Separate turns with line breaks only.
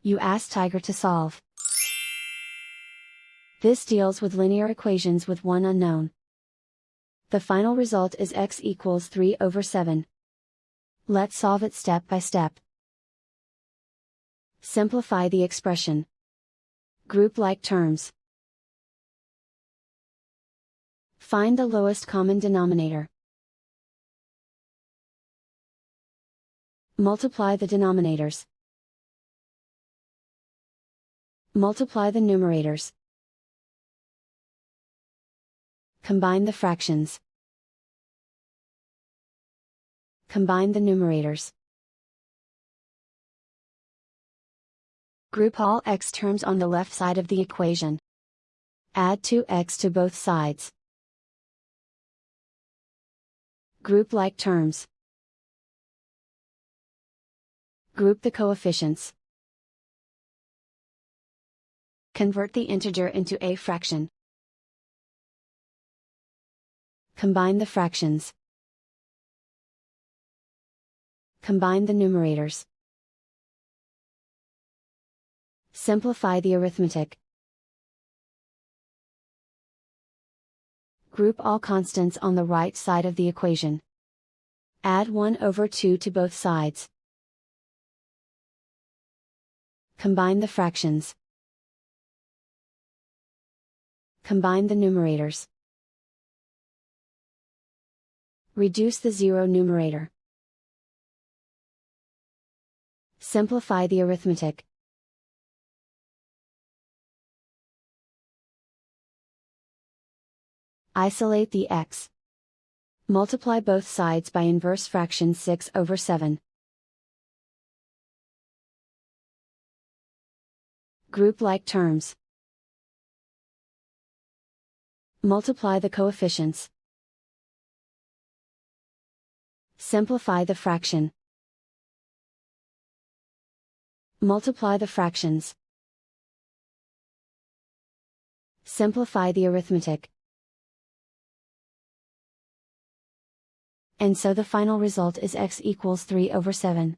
You ask Tiger to solve. This deals with linear equations with one unknown. The final result is x equals 3/7. Let's solve it step by step. Simplify the expression. Group like terms. Find the lowest common denominator. Multiply the denominators. Multiply the numerators. Combine the fractions. Combine the numerators. Group all x terms on the left side of the equation. Add 2x to both sides. Group like terms. Group the coefficients. Convert the integer into a fraction. Combine the fractions. Combine the numerators. Simplify the arithmetic. Group all constants on the right side of the equation. Add 1/2 to both sides. Combine the fractions. Combine the numerators. Reduce the zero numerator. Simplify the arithmetic. Isolate the x. Multiply both sides by inverse fraction 6/7. Group like terms. Multiply the coefficients. Simplify the fraction. Multiply the fractions. Simplify the arithmetic. And so the final result is x equals 3/7.